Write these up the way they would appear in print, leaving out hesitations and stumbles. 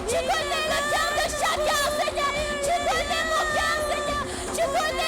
Tu connais le cœur de chacun, Seigneur. Tu connais mon cœur, Seigneur. Tu connais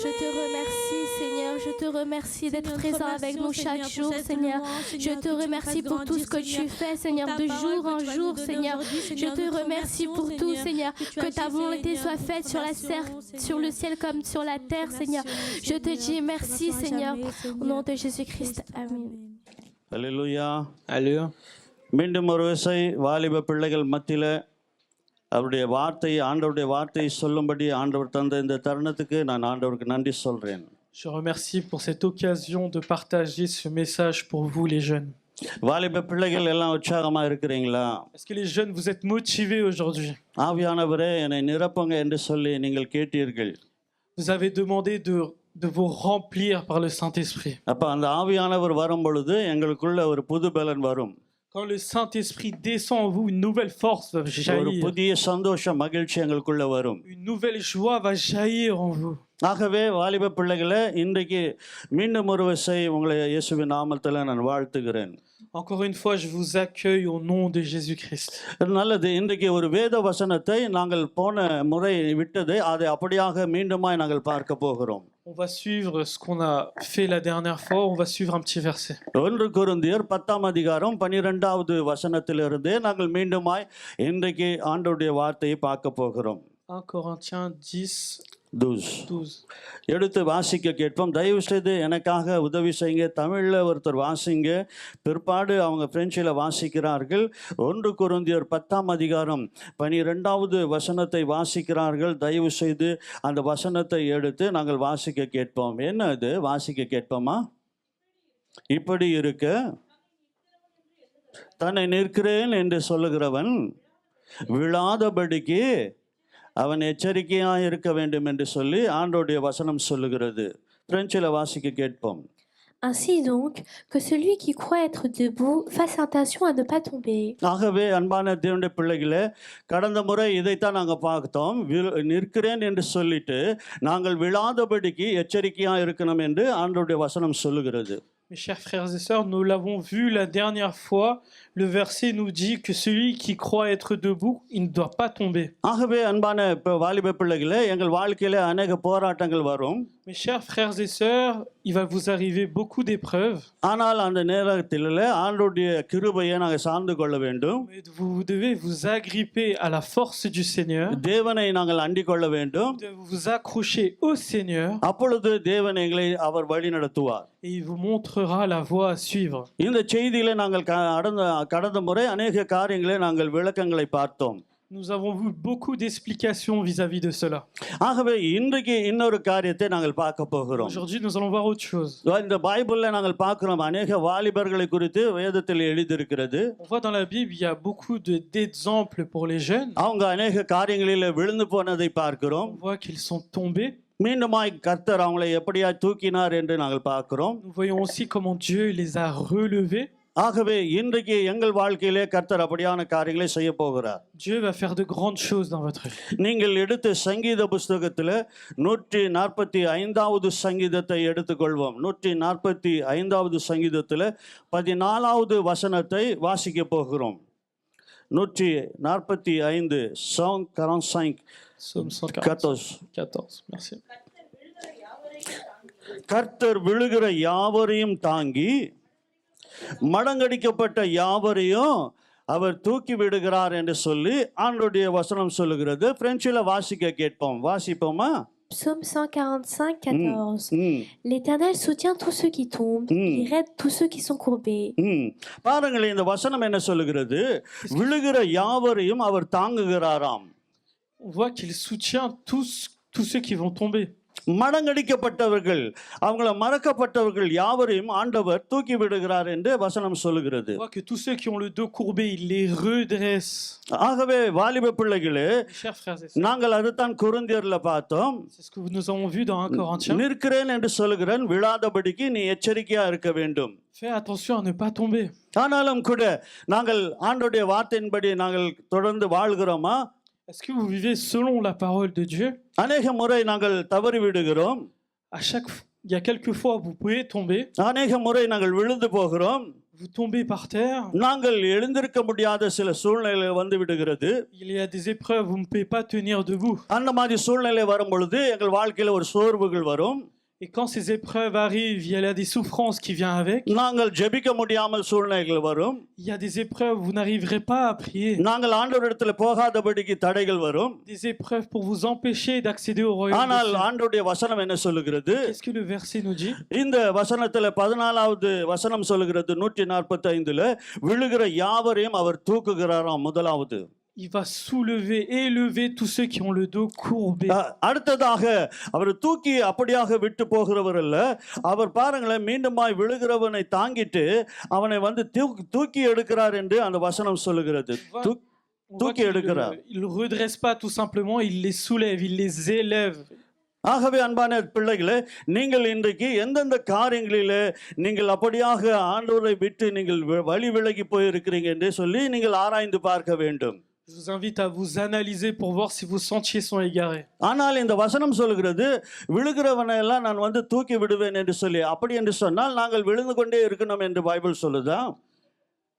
je te remercie, Seigneur. Je te remercie d'être présent avec nous chaque jour, Seigneur. Je te remercie pour tout ce que tu fais, Seigneur, de jour en jour, Seigneur. Je te remercie pour tout, Seigneur. Que ta volonté soit faite sur le ciel comme sur la terre, Seigneur. Je te dis merci, Seigneur. Au nom de Jésus-Christ. Amen. அல்லேலூயா. Alléluia. மீண்டும் ஒரு விசை வாலிப பிள்ளைகள் மத்தியில் அவருடைய வார்த்தையை ஆண்டவருடைய வார்த்தையை சொல்லும்படி ஆண்டவர் தந்த இந்த தருணத்துக்கு நான் ஆண்டவருக்கு நன்றி சொல்கிறேன். Je remercie pour cette occasion de partager ce message pour vous les jeunes. வாலிப பிள்ளைகள் எல்லாம் உற்சாகமாக இருக்கிறீங்களா? Est-ce que les jeunes vous êtes motivés aujourd'hui? ஆவியானவரே என்னை நிரப்புங்க என்று சொல்லி நீங்கள் கேட்டீர்கள். Vous avez demandé de vous remplir par le Saint-Esprit. அப்போ அந்த ஆவியானவர் வரும் பொழுது எங்களுக்குள்ள ஒரு புது பலன் வரும். Quand le Saint-Esprit descend en vous, une nouvelle force va ஒரு jaillir. புதிய சந்தோஷம் மகிழ்ச்சி எங்களுக்குள்ள வரும். Une nouvelle joie va jaillir en vous. ஆகவே வாலிப பிள்ளைகளை இன்றைக்கு மீண்டும் ஒரு விசை உங்களை இயேசுவின் நாமத்தில் நான் வாழ்த்துகிறேன். Encore une fois, je vous accueille au nom de Jésus-Christ. நல்லது. இன்றைக்கு ஒரு வேத வசனத்தை நாங்கள் போன முறை விட்டதை அதை அப்படியாக மீண்டுமாய் நாங்கள் பார்க்க போகிறோம். On va suivre ce qu'on a fait la dernière fois, on va suivre un petit verset. 1 கொரிந்தியர் 10ஆம் அதிகாரம் 12வது வசனத்திலிருந்தே நாங்கள் மீண்டுமாய் இன்றைக்கு ஆண்டவருடைய வார்த்தையை பார்க்க போகிறோம். 1 Corinthiens 12 10, 12. எடுத்து வாசிக்க கேட்போம். தயவு செய்து எனக்காக உதவி செய்யுங்க. தமிழில் ஒருத்தர் வாசிங்க, பிற்பாடு அவங்க பிரெஞ்சில் வாசிக்கிறார்கள். 1 கொரிந்தியர் 10ஆம் அதிகாரம் 12வது வசனத்தை வாசிக்கிறார்கள். தயவு செய்து அந்த வசனத்தை எடுத்து நாங்கள் வாசிக்க கேட்போம். என்ன இது? வாசிக்க கேட்போமா? இப்படி இருக்க தன்னை நிற்கிறேன் என்று சொல்லுகிறவன் விழாதபடிக்கு அவன் எச்சரிக்கையாக இருக்க வேண்டும் என்று சொல்லி ஆண்டவருடைய வசனம் சொல்லுகிறது. பிரெஞ்சில் வாசிக்க கேட்போம். Ainsi donc, que celui qui croit être debout fasse attention à ne pas tomber. ஆகவே அன்பான தேவனுடைய பிள்ளைகளே, கடந்த முறை இதைத்தான் நாங்கள் பார்த்தோம். நிற்கிறேன் என்று சொல்லிட்டு நாங்கள் விழாதபடிக்கு எச்சரிக்கையாக இருக்கணும் என்று ஆண்டவருடைய வசனம் சொல்லுகிறது. Mes chers frères et sœurs, nous l'avons vu la dernière fois. Le verset nous dit que celui qui croit être debout, il ne doit pas tomber. ஆகவே அன்பான வாலிப பிள்ளைகளே, எங்கள் வாழ்க்கையில அநேக போராட்டங்கள் வரும். Mes chers frères et sœurs, il va vous arriver beaucoup d'épreuves. ஆனால் அந்த நேரத்தில் ஆண்டவருடைய கிருபையை நாங்கள் சார்ந்து கொள்ள வேண்டும். Vous devez vous agripper à la force du Seigneur. தேவனை நாங்கள் அண்டிக் கொள்ள வேண்டும். Vous devez vous accrocher au Seigneur. அப்பொழுது தேவன் எங்களை அவர் வழி நடத்துவார். Et il vous montrera la voie à suivre. இந்த செய்தியில நாங்கள் கடந்த முறை அநேக காரியங்களை நாங்கள் விளக்கங்களை பார்த்தோம். Nous avons vu beaucoup d'explications vis-à-vis de cela. ஆகவே இன்றைக்கு இன்னொரு காரியத்தை நாங்கள் பார்க்க போகிறோம். Aujourd'hui, nous allons voir autre chose. இந்த பைபிள்ல நாங்கள் பார்க்கிறோம், அநேக வாலிபர்களை குறித்து வேதத்தில் எழுதியிருக்கிறது. On voit dans la Bible, il y a beaucoup d'exemples pour les jeunes. அவங்க அநேக காரியங்களில் விழுந்து போனதை பார்க்கிறோம். On voit qu'ils sont tombés. மீண்டுமாய் கர்த்தர் அவங்களை எப்படியா தூக்கினார் என்று நாங்கள் பார்க்கிறோம். Nous voyons aussi comment Dieu les a relevés. ஆகவே இன்றைக்கு எங்கள் வாழ்க்கையிலே கர்த்தர் அப்படியான காரியங்களை செய்ய போகிறார். Dieu va faire de grandes choses dans votre vie. நீங்கள் எடுத்து சங்கீத புஸ்தகத்தில் 145வது சங்கீதத்தை எடுத்துக்கொள்வோம். 145வது சங்கீதத்தில் 14வது வசனத்தை வாசிக்க போகிறோம். 145 Psalm 45 Psaume 14. Merci. கர்த்தர் விழுகிற யாவரையும் தாங்கி மடங்கடிக்கப்பட்ட யாவரையும் அவர் தூக்கி விடுகிறார் என்று சொல்லி ஆண்டவருடைய வசனம் சொல்லுகிறது. பிரெஞ்சில் வாசிக்க கேட்போம். வாசிப்போமா? Psaume 145, 14. L'Éternel soutient tous ceux qui tombent, il aide tous ceux qui sont courbés. பாருங்கள், இந்த வசனம் என்ன சொல்லுகிறது? விழுகிற யாவரையும் அவர் தாங்குகிறாராம். On voit qu'il soutient tous ceux qui vont tomber. மடங்கடிக்கப்பட்டவர்கள், அவங்கள மறக்கப்பட்டவர்கள் யாவரையும் ஆண்டவர் தூக்கி விடுகிறார் என்று வசனம் சொல்லுகிறது. On voit que tous ceux qui ont le dos courbé, il les redresse. ஆகவே வாலிப பிள்ளைகளே, Chers frères et sœurs, நாங்கள் அதுதான் கொரிந்தியர்ல பார்த்தோம். c'est ce que nous avons vu dans 1 Corinthiens. நிற்கிறேன் என்று சொல்லுகிறேன், விழாதபடிக்கு நீ எச்சரிக்கையா இருக்க வேண்டும். Fais attention à ne pas tomber. ஆனாலும் கூட நாங்கள் ஆண்டவருடைய வார்த்தையின்படி நாங்கள் தொடர்ந்து வாழ்கிறோமா? Est-ce que vous vivez selon la parole de Dieu? அநேக முறை நாங்கள் தவறி விடுகிறோம். Il y a quelques fois vous pouvez tomber. அநேக முறை நாங்கள் விழுந்து போகிறோம். vous tombez par terre. நாங்கள் எழுந்திருக்க முடியாத சில சூழ்நிலைகள் வந்து விடுகிறது. Il y a des épreuves, vous ne pouvez pas tenir debout. அந்த மாதிரி சூழ்நிலை வரும் பொழுது எங்கள் வாழ்க்கையில ஒரு சோர்வுகள் வரும். Et quand ces épreuves arrivent, il y a des souffrances qui viennent avec. நாங்கள் ஜெபிக்க முடியாமல் சூழ்நிலைகள் வரும். Il y a des épreuves, vous n'arriverez pas à prier. நாங்கள் ஆண்டவரிடத்துல போகாதபடிக்கு தடைகள் வரும். Des épreuves pour vous empêcher d'accéder au royaume. ஆனால் ஆண்டவருடைய வசனம் என்ன சொல்லுகிறது? Qu'est-ce que le verset nous dit? இந்த வசனத்துல 14வது வசனம் சொல்லுகிறது 145ல விழுகிற யாவரையும் அவர் தூக்குகிறாராம். முதலாவது Il va soulever, élever tous ceux qui ont le dos courbé. அடுத்ததாக அவர் தூக்கி அப்படியாக விட்டு போகிறவர் அல்ல. அவர் பாருங்களேன், மீண்டுமாய் விழுகிறவனை தாங்கிட்டு அவனை வந்து தூக்கி எடுக்கிறார் என்று அந்த வசனம் சொல்லுகிறது. தூக்கி எடுக்கிறார். Il ne redresse pas tout simplement, il les soulève, il les élève. ஆகவே அன்பான பிள்ளைகளே, நீங்கள் இன்றைக்கு எந்தெந்த காரியங்களிலே நீங்கள் அப்படியாக ஆண்டவரை விட்டு நீங்கள் வழி விலகி போயிருக்கிறீங்க என்று சொல்லி நீங்கள் ஆராய்ந்து பார்க்க வேண்டும். Je vous invite à vous analyser pour voir si vos sentiers sont égarés. ஆனால் இந்த வசனம் சொல்கிறது விழுகிறவனை எல்லாம் நான் வந்து தூக்கி விடுவேன் என்று சொல்லி. அப்படி என்று சொன்னால் நாங்கள் விழுந்து கொண்டே இருக்கணும் என்று பைபிள் சொல்லுதா?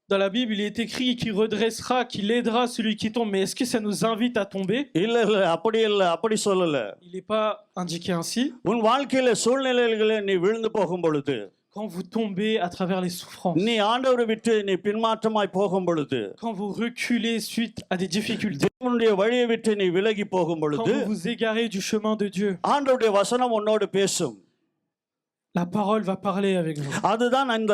Dans la Bible, il est écrit qu'il redressera, qu'il aidera celui qui tombe. Mais est-ce que ça nous invite à tomber? இல்ல அப்படி சொல்லல. Il n'est pas indiqué ainsi. உன் வாழ்க்கையில சூழ்நிலைகளிலே நீ விழுந்து போகும் பொழுது, quand vous tombez à travers les souffrances, நீ ஆண்டவரை விட்டு நீ பின்மாற்றமாய் போகும் பொழுது, quand vous reculez suite à des difficultés, தேவனுடைய வழியை விட்டு நீ விலகி போகும் பொழுது, quand vous vous égarez du chemin de Dieu, ஆண்டவருடைய வசனம் உன்னோடு பேசும். la parole va parler avec vous. அதுதான் அந்த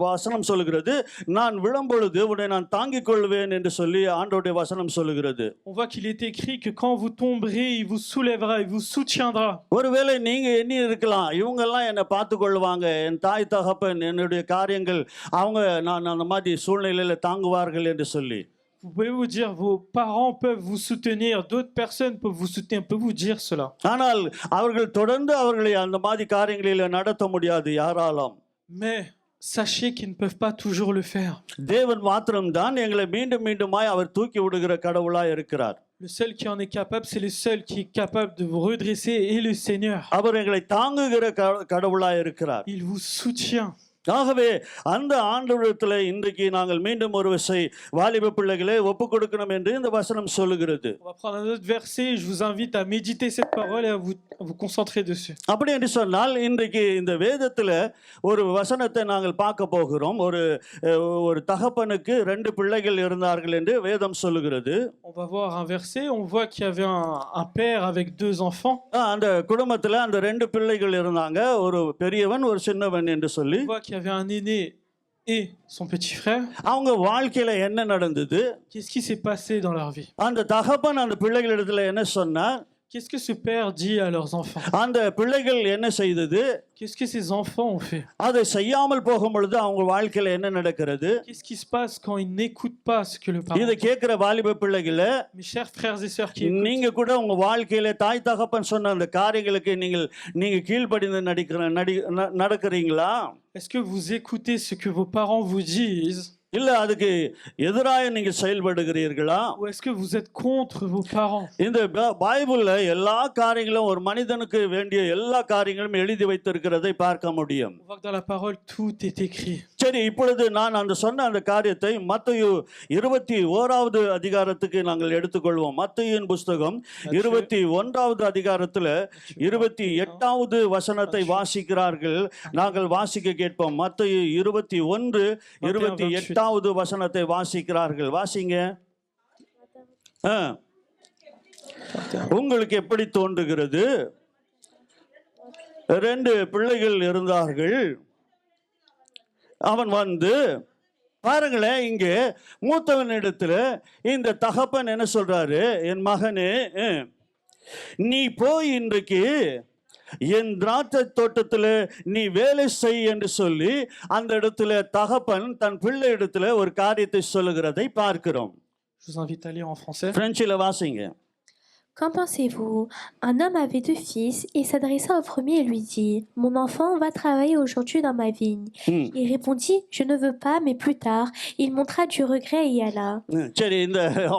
வசனம் சொல்லுகிறது. நான் விழும்பொழுது உன்னை நான் தாங்கிக் கொள்வேன் என்று சொல்லி ஆண்டவருடைய வசனம் சொல்லுகிறது. On voit qu'il est écrit que quand vous tomberez, il vous soulèvera, il vous soutiendra. ஒருவேளை நீங்க எண்ணி இருக்கலாம், இவங்க எல்லாம் என்னை பார்த்து கொள்வாங்க, என் தாய் தகப்பன் என்னுடைய காரியங்கள் அவங்க நான் அந்த மாதிரி சூழ்நிலையில தாங்குவார்கள் என்று சொல்லி. Vous pouvez vous dire, vos parents peuvent vous soutenir, d'autres personnes peuvent vous soutenir, peuvent vous dire cela. ஆனால் அவர்கள் தொடர்ந்து அவர்களை அந்த மாதிரி காரியங்களில் நடத்த முடியாது யாராலும். Mais sachez qu'ils ne peuvent pas toujours le faire. தேவன் மாத்திரம்தான் எங்களை மீண்டும் மீண்டுமாய் அவர் தூக்கி விடுகிற கடவுளாய் இருக்கிறார். Le seul qui en est capable, c'est le seul qui est capable de vous redresser et le Seigneur. அவர் எங்களை தாங்குகிற கடவுளாய் இருக்கிறார். Il vous soutient. ஆகவே அந்த ஆண்டவரிடத்தில் இன்றைக்கு நாங்கள் மீண்டும் ஒரு விசை வாலிப பிள்ளைகளை ஒப்பு கொடுக்கணும் என்று இந்த வசனம் சொல்லுகிறது. On va prendre un autre verset. Je vous invite à méditer cette parole et à vous concentrer dessus. அப்படி என்று சொன்னால் இன்றைக்கு இந்த வேதத்தில் ஒரு வசனத்தை நாங்கள் பார்க்க போகிறோம். ஒரு தகப்பனுக்கு 2 பிள்ளைகள் இருந்தார்கள் என்று வேதம் சொல்லுகிறது. On va voir un verset. On voit qu'il y avait un père avec 2 enfants. அந்த குடும்பத்தில் அந்த 2 பிள்ளைகள் இருந்தாங்க, ஒரு பெரியவன் ஒரு சின்னவன் என்று சொல்லி. On voit qu'il y avait un aîné et son petit frère. அவங்க வாழ்க்கையில என்ன நடந்தது? Qu'est-ce qui s'est passé dans leur vie? அந்த தகப்பன் அந்த பிள்ளைகளிடத்துல என்ன சொன்னார்? Qu'est-ce que ce père dit à leurs enfants? அந்த பிள்ளைகள் என்ன செய்தது? Qu'est-ce que ces enfants ont fait? அதை செய்யாமல் போகும் பொழுது அவங்க வாழ்க்கையில என்ன நடக்கிறது? Qu'est-ce qui se passe quand ils n'écoutent pas ce que le parent இதை dit? கேட்கிற வாலிப பிள்ளைகளே, Mes chers frères et sœurs qui écoutent, நீங்க கூட உங்க வாழ்க்கையில தாய் தகப்பன் சொன்ன அந்த காரியங்களுக்கு நீங்க கீழ்ப்படிந்து நடக்கிறீங்களா? est-ce que vous écoutez ce que vos parents vous disent? இல்ல அதுக்கு எதிராக நீங்க செயல்படுகிறீர்களா? Ou est-ce que vous êtes contre vos parents? இந்த பைபிள்ல எல்லா காரியங்களும் ஒரு மனிதனுக்கு வேண்டிய எல்லா காரியங்களும் எழுதி வைத்திருக்கிறதை பார்க்க முடியும். On voit que dans la parole tout est écrit. சரி, இப்பொழுது நான் சொன்ன அந்த காரியத்தை மத்தேயு 21வது அதிகாரத்துக்கு நாங்கள் எடுத்துக்கொள்வோம். மத்தேயுவின் புஸ்தகம் 21வது அதிகாரத்துல 28வது வசனத்தை வாசிக்கிறார்கள். நாங்கள் வாசிக்க கேட்போம். மத்தேயு 21:28 வசனத்தை வாசிக்கிறார்கள். வாசிங்க. உங்களுக்கு எப்படி தோன்றுகிறது? 2 பிள்ளைகள் இருந்தார்கள். அவன் வந்து பாருங்களேன், இங்கே மூத்தவனிடத்துல இந்த தகப்பன் என்ன சொல்றாரு? என் மகனே, நீ போய் இன்றைக்கு என் திராட்சை தோட்டத்தில் நீ வேலை செய் என்று சொல்லி அந்த இடத்துல தகப்பன் தன் பிள்ளை இடத்துல ஒரு காரியத்தை சொல்லுகிறதை பார்க்கிறோம். Je vous invite à lire en français. பிரெஞ்சில் வாசிங்க. Qu'en pensez-vous? Un homme avait 2 fils et s'adressa au premier et lui dit: Mon enfant va travailler aujourd'hui dans ma vigne. Il répondit: Je ne veux pas, mais plus tard. Il montra du regret et y alla. சரி,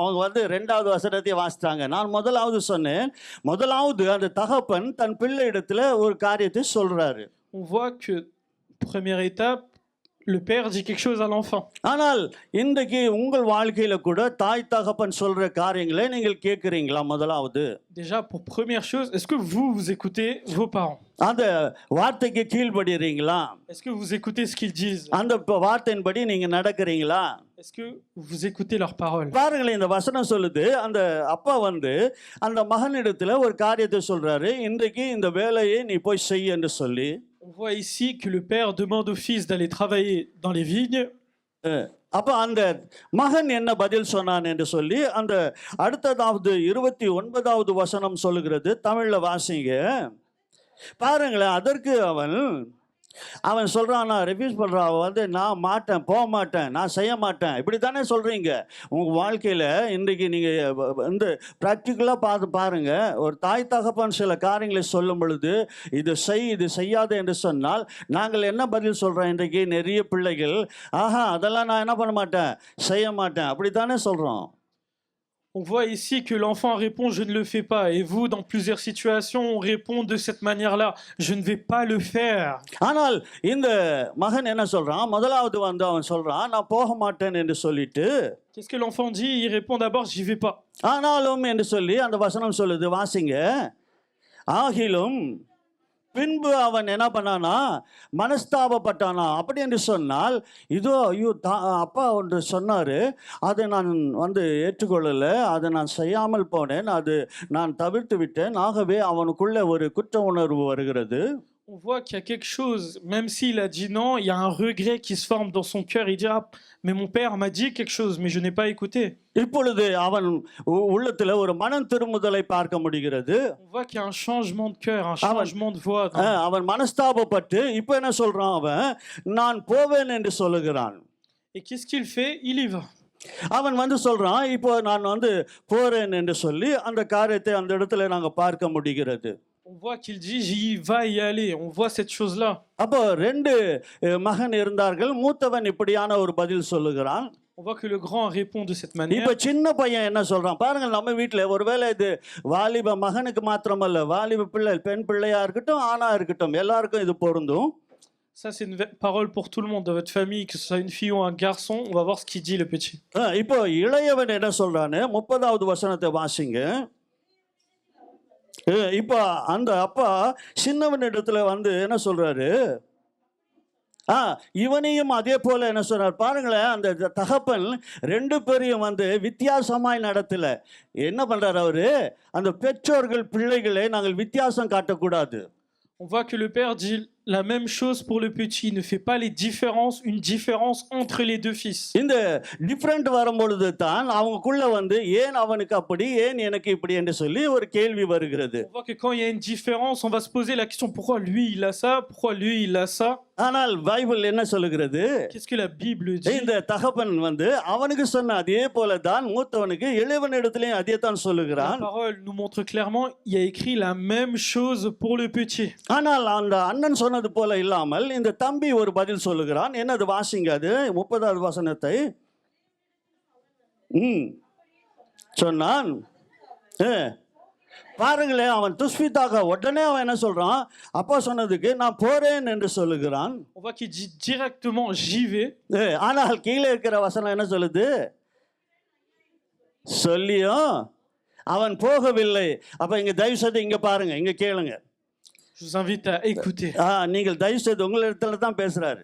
அவங்க வந்து 2வது வசனத்தை வாசித்தாங்க. நான் முதலாவது சொன்னேன். முதலாவது அந்த தகப்பன் தன் பிள்ளை இடத்துல ஒரு காரியத்தை சொல்றாரு. On voit que première étape, le père dit quelque chose à l'enfant. ஆனால் இன்றைக்கு உங்கள் வாழ்க்கையில கூட தாய் தகப்பன் சொல்ற காரியங்களை நீங்கள் கேட்கிறீங்களா? முதலாவது Déjà, pour première chose, est-ce que vous écoutez vos parents? அந்த வார்த்தைக்கு கீழ்ப்படிறீங்களா? Est-ce que vous écoutez ce qu'ils disent? அந்த வார்த்தையின்படி நீங்க நடக்கிறீங்களா? Est-ce que vous écoutez leurs paroles? பாருங்களேன், இந்த வசனம் சொல்லுது, அந்த அப்பா அந்த மகனிடத்துல ஒரு காரியத்தை சொல்றாரு, இன்றைக்கு இந்த வேலையை நீ போய் செய் என்று சொல்லி. On voit ici que le père demande au fils d'aller travailler dans les vignes. அப்ப அந்த மகன் என்ன பதில் சொன்னான் என்று சொல்லி அந்த அடுத்ததாவது 29வது வசனம் சொல்லுகிறது. தமிழ்ல வாசிங்க. பாருங்களேன், அதற்கு அவன் சொல்றான், நான் ரெஃப்யூஸ் பண்றான், நான் மாட்டேன், போக மாட்டேன், நான் செய்ய மாட்டேன், இப்படி தானே சொல்றீங்க. உங்க வாழ்க்கையில இன்றைக்கு நீங்க ப்ராக்டிக்கலா பார்த்து பாருங்க. ஒரு தாய் தகப்பன் சில காரியங்களை சொல்லும் பொழுது இது செய், இது செய்யாத என்று சொன்னால் நாங்கள் என்ன பதில் சொல்றோம்? இன்றைக்கு நிறைய பிள்ளைகள், ஆஹா அதெல்லாம் நான் என்ன பண்ண மாட்டேன், செய்ய மாட்டேன், அப்படி தானே சொல்றோம். On voit ici que l'enfant répond « je ne le fais pas » et vous, dans plusieurs situations, on répond de cette manière-là « je ne vais pas le faire ». ஆனால் இந்த மகன் என்ன சொல்றான்? முதலாவது அவன் சொல்றான், நான் போக மாட்டேன் என்று சொல்லிட்டு. Qu'est-ce que l'enfant dit? Il répond d'abord « j'y vais pas ». ஆனாலும் என்று சொல்லி அந்த வசனம் சொல்லுது, வாசிங்க. ஆகிலும் பின்பு அவன் என்ன பண்ணானா, மனஸ்தாபப்பட்டானா. அப்படி என்று சொன்னால், இதோ ஐயோ அப்பா ஒன்று சொன்னாரு, அதை நான் ஏற்றுக்கொள்ளலை, அதை நான் செய்யாமல் போனேன், அது நான் தவிர்த்து விட்டேன், ஆகவே அவனுக்குள்ள ஒரு குற்ற உணர்வு வருகிறது. On voit qu'il y a quelque chose, même s'il a dit non, il y a un regret qui se forme dans son cœur. Il dit, ah, mais mon père m'a dit quelque chose, mais je n'ai pas écouté. இப்பொழுது அவன் உள்ளத்துல ஒரு மனம் திரும்புதலை பார்க்க முடிகிறது. On voit qu'il y a un changement de cœur, un changement de voix. அவன் மனஸ்தாபப்பட்டு இப்போ என்ன சொல்றான்? அவன் நான் போவேன் என்று சொல்லுகிறான். Et qu'est-ce qu'il fait? Il y va. அவன் சொல்றான், இப்போ நான் போறேன் என்று சொல்லி அந்த காரியத்தை அந்த இடத்துல நாங்க பார்க்க முடிகிறது. On voit qu'il dit j'y va y aller. On voit cette chose-là. அப்போ ரெண்டு மகன் இருந்தார்கள். மூத்தவன் இப்படியான ஒரு பதில் சொல்லுகிறான். On voit que le grand répond de cette manière. இப்போ சின்ன பையன் என்ன சொல்றான்? பாருங்க, நம்ம வீட்டில் ஒருவேளை இது வாலிப மகனுக்கு மாத்திரமல்ல, வாலிப பிள்ளை, பெண் பிள்ளையா இருக்கட்டும், ஆணா இருக்கட்டும், எல்லாருக்கும் இது பொருந்தும். Ça, c'est une parole pour tout le monde dans votre famille, que ce soit une fille ou un garçon. On va voir ce qu'il dit, le petit. இப்போ இளையவன் என்ன சொல்றான்னு 30வது வசனத்தை வாசிங்க. இப்போ அந்த அப்பா சின்னவன் இடத்துல என்ன சொல்றாரு? இவனையும் அதே போல என்ன சொல்றார்? பாருங்களேன், அந்த தகப்பன் ரெண்டு பேரையும் வித்தியாசமாய் நடத்தல. என்ன பண்றாரு அவரு? அந்த பெற்றோர்கள் பிள்ளைகளை நாங்கள் வித்தியாசம் காட்டக்கூடாது. On voit que le père dit la même chose pour le petit. Il ne fait pas les différences, une différence entre les deux fils. இந்த டிஃபரண்ட் வரும்பொழுது தான் அவங்களுக்குள்ள ஏன் அவனுக்கு அப்படி, ஏன் எனக்கு இப்படி என்று சொல்லி ஒரு கேள்வி வருகிறது. On voit que quand il y a une différence, on va se poser la question pourquoi lui il a ça, pourquoi lui il a ça. ஆனால் பைபிள் என்ன சொல்லுகிறது? Qu'est-ce que la Bible dit? இந்த தகப்பன் அவனுக்கு சொன்ன அதே போல தான் மூத்தவனுக்கு இளையவனிடத்திலேயும் அதே தான் சொல்லுகிறான். La parole nous montre clairement, il y a écrit la même chose pour le petit. ஆனால் அந்த அண்ணன் சொன்னது போல இல்லாமல் இந்த தம்பி ஒரு பதில் சொல்லுகிறான். என்னது? வாசிங்க அது 30வது வசனத்தை. சொன்னான். பாருங்களேன், அவன் துஷ்பித்தாக உடனே அவன் என்ன சொல்றான்? அப்பா சொன்னதுக்கு நான் போறேன் என்று சொல்லுகிறான். On voit qu'il dit directement j'y vais. ஆனால் கீழே இருக்கிற வசனம் என்ன சொல்லுது? சொல்லியும் அவன் போகவில்லை. அப்ப இங்க தயவு செய்து இங்க பாருங்க, இங்க கேளுங்க. Je vous invite à écouter. நீங்கள் தயவு செய்து உங்களிடத்துல தான் பேசுறாரு.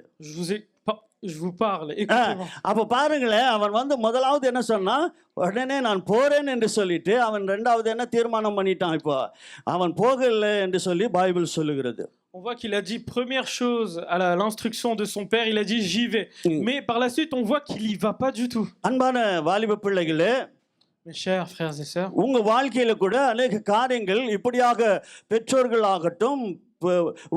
Je vous parle. Écoutez-moi. அப்ப பாருங்களேன், அவன் முதலாவது என்ன சொன்னா? உடனே நான் போறேன் என்று சொல்லிட்டு அவன் ரெண்டாவது என்ன தீர்மானம் பண்ணிட்டான்? இப்போ அவன் போகல என்று சொல்லி பைபிள் சொல்லுகிறது. On voit qu'il a dit première chose à l'instruction de son père, il a dit j'y vais. Mais par la suite, on voit qu'il y va pas du tout. அன்பான வாலிப பிள்ளைகளே, mes chers frères et sœurs, உங்க வாழ்க்கையில கூட अनेक காரியங்கள் இப்படியாக பெற்றோர்களாகட்டும்,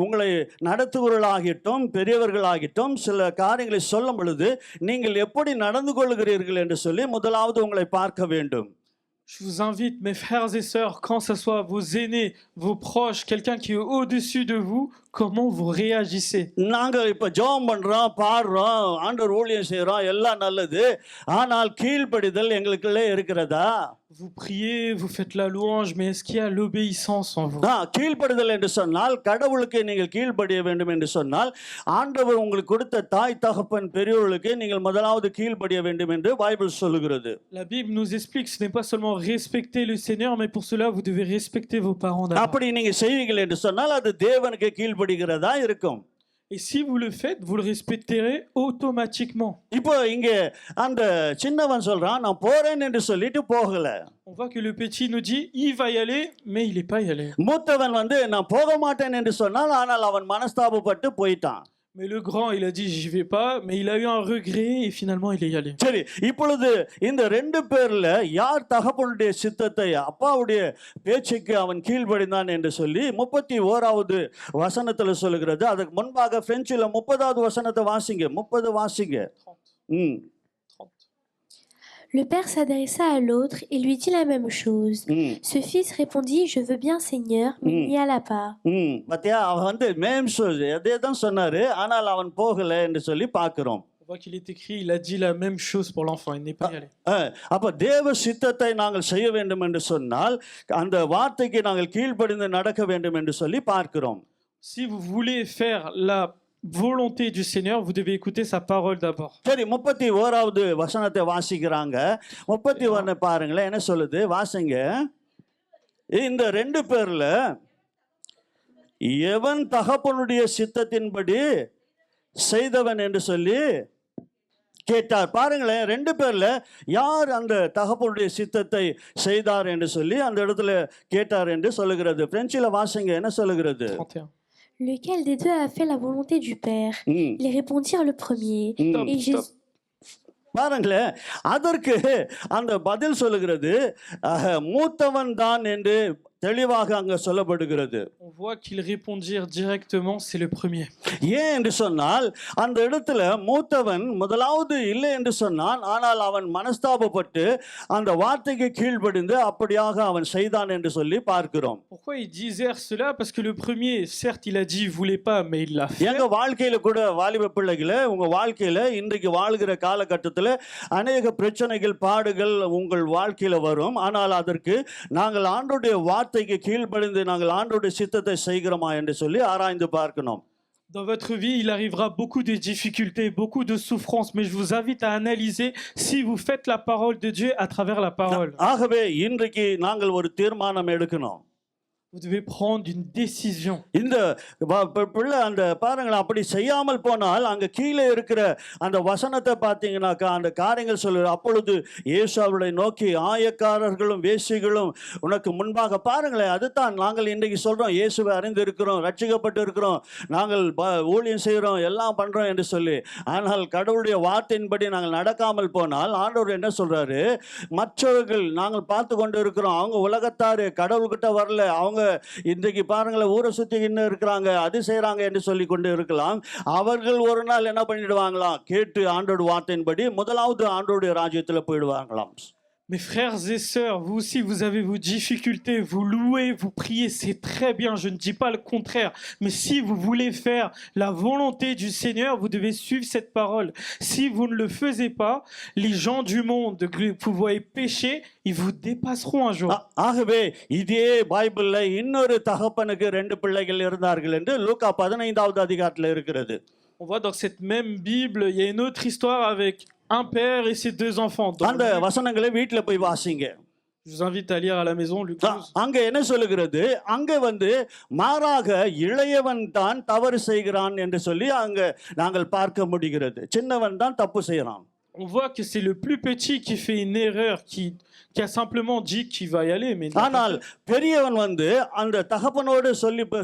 உங்களை நடத்துவர்களாகட்டும், பெரியவர்களாகட்டும் சில காரியங்களை சொல்லும் பொழுது நீங்கள் எப்படி நடந்து கொள்கிறீர்கள் என்று சொல்லி முதலாவது உங்களை பார்க்க வேண்டும். Je vous invite, mes frères et sœurs, quand ce soit vos aînés, vos proches, quelqu'un qui est au-dessus de vous, comment vous réagissez? நாங்கள் இப்ப ஜெபம் பண்றோம், பாடுறோம், ஆண்டவர் ஊழியம் செய்றோம், எல்லாம் நல்லது. ஆனால் கீழ்ப்படிதல் எங்களுக்குள்ளே இருக்கிறதா? Vous priez, vous faites la louange, mais est-ce qu'il y a l'obéissance en vous? கீழ்ப்படிதல் என்று சொன்னால் கடவுளுக்கு நீங்கள் கீழ்ப்படிய வேண்டும் என்று சொன்னால் ஆண்டவர் உங்களுக்கு கொடுத்த தாய் தகப்பன் பெரியோர்களுக்கு நீங்கள் முதலாவது கீழ்ப்படிய வேண்டும் என்று பைபிள் சொல்லுகிறது. La Bible nous explique que ce n'est pas seulement respecter le Seigneur, mais pour cela vous devez respecter vos parents d'abord. அப்படி நீங்க செய்வீர்கள் என்று சொன்னால் அது தேவனுக்கு கீழ்ப்படிகிறதா இருக்கும். Et si vous le faites, vous le respecterez automatiquement. இப்போ இங்க அந்த சின்னவன் சொல்றான் நான் போறேன் என்று சொல்லிட்டு போகல. On voit que le petit nous dit il va y aller, mais il n'est pas y allé. மூத்தவன் வந்து நான் போக மாட்டேன் என்று சொன்னால் ஆனால் அவன் மனஸ்தாபப்பட்டு போயிட்டான். Mais le grand, il a dit j'y vais pas, mais il a eu un regret et finalement il est y allé. சரி, இப்பொழுது இந்த ரெண்டு பேர்ல யார் தகப்பனுடைய சித்தத்தை அப்பாவுடைய பேச்சுக்கு அவன் கீழ்ப்படிந்தான் என்று சொல்லி 31வது வசனத்துல சொல்லுகிறது. அதுக்கு முன்பாக பிரெஞ்சில் 30வது வசனத்தை வாசிங்க. 30 வாசிங்க. 30. Le père s'adressa à l'autre et lui dit la même chose. Ce fils répondit, je veux bien Seigneur, mais il n'y alla pas. பாத்தியா, அவன் வந்து மேம் அதே தான் சொன்னாரு, ஆனால் அவன் போகல என்று சொல்லி பார்க்கிறோம். On voit qu'il est écrit, il a dit la même chose pour l'enfant, il n'est pas y allé. அப்ப தேவ சித்தத்தை நாங்கள் செய்ய வேண்டும் என்று சொன்னால் அந்த வார்த்தைக்கு நாங்கள் கீழ்ப்படிந்து நடக்க வேண்டும் என்று சொல்லி பார்க்கிறோம். Si vous voulez faire la volonté du Seigneur, vous devez écouter sa parole d'abord. சரி, 31வது வசனத்தை வாசிக்கிறாங்க. 31 பாருங்களேன் என்ன சொல்லுது, வாசிங்க. இந்த ரெண்டு பேர்ல எவன் தகப்பனுடைய சித்தத்தின்படி செய்தவன் என்று சொல்லி கேட்டார். பாருங்களேன், ரெண்டு பேர்ல யார் அந்த தகப்பனுடைய சித்தத்தை செய்தார் என்று சொல்லி அந்த இடத்துல கேட்டார் என்று சொல்லுகிறது. பிரெஞ்சில வாசிங்க என்ன சொல்லுகிறது. 31. Lequel des deux a fait la volonté du Père? Ils répondirent le premier. Et Jésus... பாருங்களேன், அதற்கு அந்த பதில் சொல்லுகிறது மூத்தவன் தான் என்று தெளிவாக அங்க சொல்லப்படுகிறது. On voit qu'ils répondirent directement, c'est le premier. ஏன் என்று சொன்னால் அந்த இடத்துல மூத்தவன் முதலாவது இல்லை என்று சொன்னான், ஆனால் அவன் மனஸ்தாபப்பட்டு அந்த வார்த்தைக்கு கீழ்ப்படிந்து அப்படியாக அவன் செய்தான் என்று சொல்லி பார்க்கிறோம். Pourquoi ils disèrent cela? Parce que le premier, certes, il a dit il voulait pas, mais il l'a fait. எங்க வாழ்க்கையில கூட வாலிப பிள்ளைகளே, உங்க வாழ்க்கையில இன்றைக்கு வாழ்கிற காலகட்டத்தில் அநேக பிரச்சனைகள் பாடுகள் உங்கள் வாழ்க்கையில வரும். ஆனால் அதற்கு நாங்கள் ஆண்டவருடைய வார்த்தைக்கு கீழ்ப்படிந்து நாங்கள் ஆண்டவருடைய சித்தத்தை செய்கிறோமா என்று சொல்லி ஆராய்ந்து பார்க்கணும். Dans votre vie, il arrivera beaucoup de difficultés, beaucoup de souffrances, mais je vous invite à analyser si vous faites la parole de Dieu à travers la parole. ஆகவே இன்றைக்கு நாங்கள் ஒரு தீர்மானம் எடுக்கணும். Vous devez prendre une décision. இந்த பிள்ளை அந்த பாருங்களேன், அப்படி செய்யாமல் போனால் அங்க கீழே இருக்கிற அந்த வசனத்தை பார்த்தீங்கன்னாக்கா அந்த காரியங்கள் சொல்லுற. அப்பொழுது இயேசு அவர்களை நோக்கி ஆயக்காரர்களும் வேசிகளும் உனக்கு முன்பாக, பாருங்களேன், அதுதான் நாங்கள் இன்றைக்கு சொல்றோம், இயேசுவை அறிந்து இருக்கிறோம், ரட்சிக்கப்பட்டு இருக்கிறோம், நாங்கள் ஊழியம் செய்கிறோம், எல்லாம் பண்றோம் என்று சொல்லி. ஆனால் கடவுளுடைய வார்த்தையின்படி நாங்கள் நடக்காமல் போனால் ஆண்டவர் என்ன சொல்றாரு, மற்றவர்கள் நாங்கள் பார்த்து கொண்டு இருக்கிறோம், அவங்க உலகத்தாரு கடவுள்கிட்ட வரல, அவங்க இன்றைக்கு பாருங்களேன் ஊரை சுத்தி இன்னும் இருக்கிறாங்க, அது செய்யறாங்க என்று சொல்லி கொண்டு இருக்கலாம். அவர்கள் ஒரு நாள் என்ன பண்ணிடுவாங்களாம், கேட்டு ஆண்டோட வார்த்தையின்படி முதலாவது ஆண்டோடைய ராஜ்யத்தில் போயிடுவாங்களாம். Mes frères et sœurs, vous aussi, vous avez vos difficultés, vous louez, vous priez, c'est très bien, je ne dis pas le contraire. Mais si vous voulez faire la volonté du Seigneur, vous devez suivre cette parole. Si vous ne le faisiez pas, les gens du monde que vous voyez pécher, ils vous dépasseront un jour. ஆகவே இதே பைபிள்ல இன்னொரு தகப்பனுக்கு 2 பிள்ளைகள் இருந்தார்கள் என்று லூக்கா 15வது அதிகாரத்தில் இருக்கிறது. On voit dans cette même Bible, il y a une autre histoire avec un père et ses 2 enfants. அந்த வசனங்களை வீட்ல போய் வாசிங்க. Je vous invite à lire à la maison Luc 12. அங்க என்ன சொல்லுகிறது, அங்க வந்து மாறாக இளையவன் தான் தவறு செய்கிறான் என்று சொல்லி அங்க நாங்கள் பார்க்க முடிகிறது. சின்னவன் தான் தப்பு செய்யறான். On voit que c'est le plus petit qui fait une erreur, qui a simplement dit qu'il va y aller. Mais ஆனால் பெரியவன் வந்து அந்த தகப்பனோடு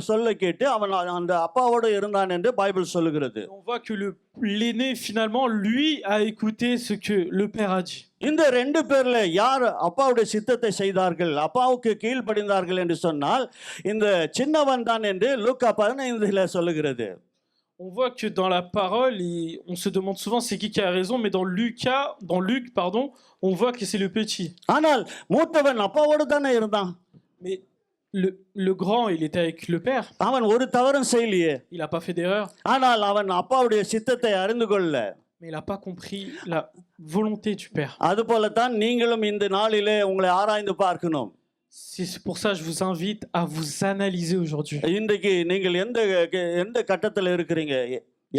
சொல்ல கேட்டு அவன் அந்த அப்பாவோடு இருந்தான் என்று பைபிள் சொல்லுகிறது. On voit que l'aîné finalement lui a écouté ce que le père a dit. இந்த 2 பேர்ல யார் அப்பாவுடைய சித்தத்தை செய்தார்கள், அப்பாவுக்கு கீழ்ப்படிந்தார்கள் என்று சொன்னால் இந்த சின்னவன் தான் என்று லூக்கா 15ல சொல்லுகிறது. On voit que dans la parole, on se demande souvent c'est qui a raison, mais dans Luc, on voit que c'est le petit. ஆனால் மூத்தவன் அப்பாவோடு தானே இருந்தான். Mais le grand, il était avec le père. அவன் ஒரு தவறும் செய்யலையே. Il a pas fait d'erreur. ஆனால் அவன் அப்பாவுடைய சித்தத்தை அறிந்து கொள்ள. Mais il n'a pas compris la volonté du Père. அதுபோலத்தான் நீங்களும் இந்த நாளிலே உங்களை ஆராய்ந்து பார்க்கணும். C'est pour ça que je vous invite à vous analyser aujourd'hui. இன்றைக்கு நீங்கள் எந்த கட்டத்துல இருக்கிறீங்க,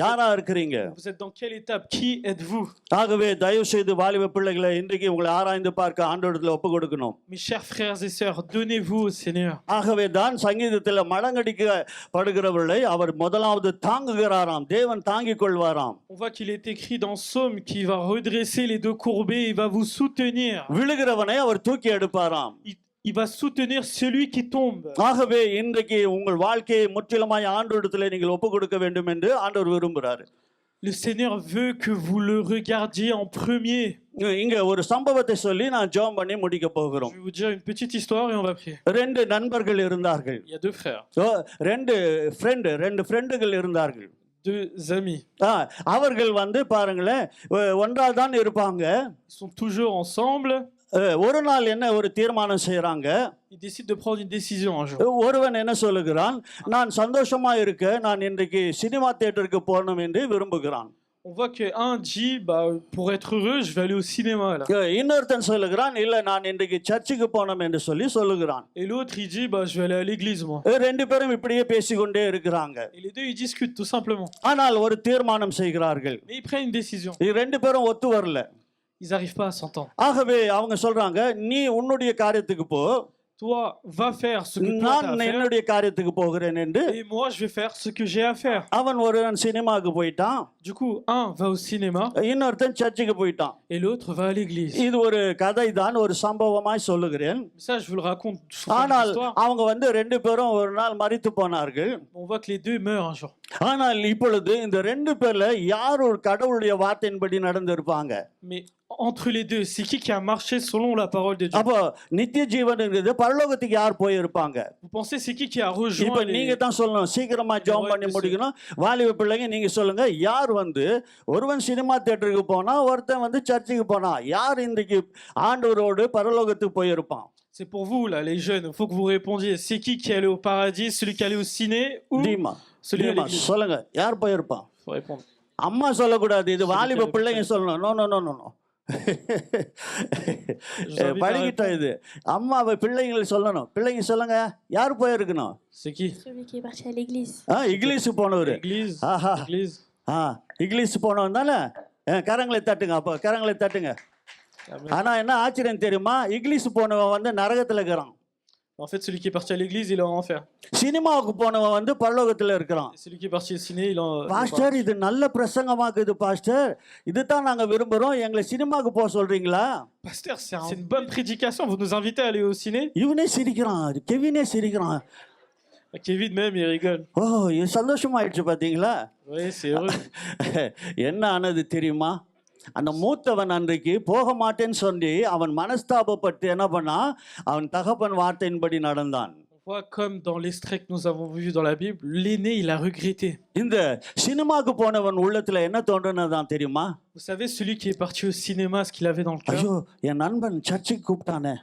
யாரா இருக்கிறீங்க? Vous êtes dans quelle étape? Qui êtes-vous? ஆகவே தயவு செய்து வாலிப பிள்ளைகளை இன்றைக்கு உங்களை ஆராய்ந்து பார்க்க ஆண்டவரிடத்தில் ஒப்பு கொடுக்கணும். Mes chers frères et sœurs, donnez-vous au Seigneur. ஆகவே தான் சங்கீதத்தில் மடங்கடிக்கப்படுகிறவர்களை அவர் முதலாவது தாங்குகிறாராம், தேவன் தாங்கிக் கொள்வாராம். On voit qu'il est écrit dans Psaume qu'il va redresser les deux courbés, il va vous soutenir. விழுகிறவனை அவர் தூக்கி எடுப்பாராம். Il va soutenir celui qui tombe. ஆகவே இன்றைக்கு உங்கள் வாழ்க்கையை முற்றிலுமாய் ஆண்டவரிடத்தில் நீங்கள் ஒப்பு கொடுக்க வேண்டும் என்று ஆண்டவர் விரும்புகிறார். Le Seigneur veut que vous le regardiez en premier. இங்க ஒரு சம்பவத்தை சொல்லி நான் ஜெபம் பண்ணி முடிக்க போகிறோம். Je vais vous dire une petite histoire et on va prier. ரெண்டு நண்பர்கள் இருந்தார்கள். Il y a deux frères. ரெண்டு ஃப்ரெண்டுகள் இருந்தார்கள். Deux amis. அவர்கள் பாருங்களேன் ஒன்றா தான் இருப்பாங்க. Ils sont toujours ensemble. ஒரு நாள் என்ன ஒரு தீர்மானம் செய்றாங்க. Ils décident de prendre une décision un jour. ஒருவன் என்ன சொல்லுகிறான், நான் சந்தோஷமா இருக்க நான் இன்றைக்கு சினிமா தியேட்டருக்கு போகணும் என்று விரும்புகிறான். On voit que un dit pour être heureux, je vais aller au cinéma là. இன்னொருத்தன் சொல்லுகிறான், இல்ல நான் இன்றைக்கு சர்ச்சுக்கு போகணும் என்று சொல்லுகிறான். Et l'autre il dit je vais aller à l'église moi. ரெண்டு பேரும் இப்படியே பேசிக்கொண்டே இருக்கிறாங்க. Et les deux ils discutent tout simplement. ஆனால் ஒரு தீர்மானம் செய்கிறார்கள். Mais ils prennent une décision. ரெண்டு பேரும் ஒத்து வரல. Ils n'arrivent pas à s'entendre. ஆகவே அவங்க சொல்றாங்க, நீ உன்னுடைய காரியத்துக்கு போ, toi va faire ce que toi tu as à நான் faire, என்னுடைய காரியத்துக்கு போகிறேன் என்று. et moi je vais faire ce que j'ai à faire. அவன் ஒருவன் சினிமாக்கு போயிட்டான். Du coup un va au cinéma இன்னொருத்தன் சர்ச்சுக்கு போயிட்டான். et l'autre va à l'église. இது ஒரு கதை தான், ஒரு சம்பவமாய் சொல்லுகிறேன். Ça je vous le raconte sous forme ஆனால் d'histoire. அவங்க ரெண்டு பேரும் ஒரு நாள் மரித்து போனார்கள். On voit que les deux meurent un jour. ஆனால் இப்பொழுது இந்த ரெண்டு பேர்ல யார் ஒரு கடவுளுடைய வார்த்தையின்படி நடந்திருப்பாங்க? Mais entre les deux, c'est qui a marché selon la parole de Dieu? அப்போ நித்திய ஜீவன்ங்கிறது பரலோகத்துக்கு யார் போய் இருப்பாங்க? Vous pensez c'est qui a இப்போ rejoint நீங்க தான் சொல்லணும், சீக்கிரமா ஜெபம் பண்ணி முடிக்கணும். வாலிப பிள்ளைங்க நீங்க சொல்லுங்க, யார் ஒருவன் சினிமா தியேட்டருக்கு போனா, ஒருத்தன் சர்ச்சுக்கு போனா, யார் இன்றைக்கு ஆண்டவரோடு பரலோகத்துக்கு போயிருப்பான்? C'est pour vous là les jeunes, il faut que vous répondiez. C'est qui est allé au paradis, celui qui est allé au ciné ou தீமா celui à தீமா l'église? சொல்லுங்க, யார் போயிருப்பான்? Faut répondre. அம்மா சொல்லக்கூடாது, இது வாலிப பிள்ளைங்க சொல்லணும். No no no no no பழகிட்டோம் இது. அம்மாவை பிள்ளைங்களை சொல்லணும். பிள்ளைங்க சொல்லுங்க, யார் போயிருக்கணும்? C'est qui? Celui qui est parti à l'église. English போனவர். Église. ஆஹா, Église. இங்கிலீஷ் போனவன் தானே. கரங்களை தட்டுங்க, அப்போ கரங்களை தட்டுங்க. ஆனா என்ன ஆச்சரியம் தெரியுமா, இங்கிலீஷ் போனவன் நரகத்துல இருக்கிறான். En fait, celui qui est parti à l'église, il est en enfer. சினிமாவுக்கு போனவன் பரலோகத்துல இருக்கிறான். Celui qui est parti au ciné, il est en pastor, இது நல்ல பிரசங்கமாக்குது பாஸ்டர், இதுதான் நாங்க விரும்புறோம், எங்களை சினிமாவுக்கு போக சொல்றீங்களா? Pasteur, c'est une bonne prédication, vous nous invitez à aller au ciné? இவனே சிரிக்கிறான், கெவினே சிரிக்கிறான். Kevin même, il rigole. இது சந்தோஷமாயிடுச்சு பாத்தீங்களா? Oui, c'est heureux. என்ன ஆனது தெரியுமா, அந்த மூத்தவன் அன்றைக்கு போக மாட்டேன்னு சொல்லி அவன் மனஸ்தாபப்பட்டு என்ன பண்ணா, அவன் தகப்பன் வார்த்தையின்படி நடந்தான். On voit comme dans l'extrait que nous avons vu dans la Bible, l'aîné il a regretté. இந்த சினிமாக்கு போனவன் உள்ளத்துல என்ன தோன்றுனதான் தெரியுமா? Vous savez, celui qui est parti au cinéma, ce qu'il avait dans le cœur. ஐயோ, என் நண்பன் சர்ச்சுக்கு கூப்பிட்டானே,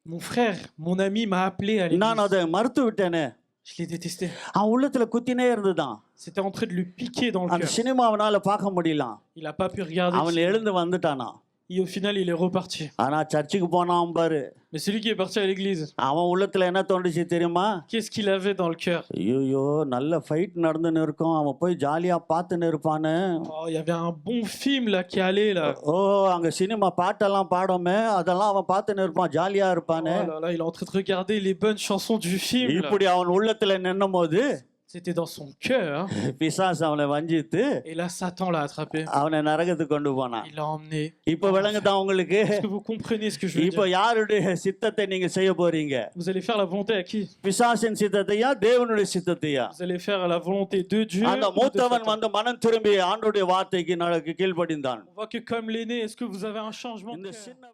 Mon frère, mon ami m'a appelé à l'église. நான் அதை மறுத்து விட்டேனே. Je l'ai détesté. அவன் உள்ளத்துல குத்தினே இருந்துதான். C'était en train de lui piquer dans le அந்த cœur. சினிமாவனால பார்க்க முடியல. Il n'a pas pu regarder. அவன் எழுந்து வந்துட்டானா. Et au final, il est reparti. ஆனா சர்ச்சுக்கு போனான் பாரு. Mais celui qui est parti à l'église, அவன் உள்ளத்துல என்ன தோணுச்சு தெரியுமா? qu'est-ce qu'il avait dans le cœur? ஐயோ, நல்ல ஃபைட் நடந்துன்னு இருக்கும், அவன் போய் ஜாலியா பார்த்துன்னு இருப்பானு. Oh, il y avait un bon film là qui allait là. அங்க சினிமா பாட்டெல்லாம் பாடோமே, அதெல்லாம் அவன் பார்த்துன்னு இருப்பான், ஜாலியா இருப்பானு. Oh là là, il est en train de regarder les bonnes chansons du film. Là. இப்படி அவன் உள்ளத்துல நின்னும் போது C'était dans son cœur. பிசாசு அவனை வஞ்சித்து Et là, Satan l'a attrapé. அவனை நரகத்துக்கு கொண்டு போனான். Il l'a emmené. இப்ப விளங்குதா உங்களுக்கு? Est-ce que vous comprenez ce que je veux இப்ப dire? யாருடைய சித்தத்தை நீங்க செய்ய போறீங்க? Vous allez faire la volonté à qui? பிசாசின் சித்தத்தையா, தேவனுடைய சித்தத்தையா? Vous allez faire la volonté de Dieu. அந்த ou de மூத்தவன் Satan? மனம் திரும்பி ஆண்டவருடைய வார்த்தைக்கு கீழ்ப்படிந்தான். On voit que comme l'aîné, est-ce que vous avez un changement de இந்த cœur? சின்ன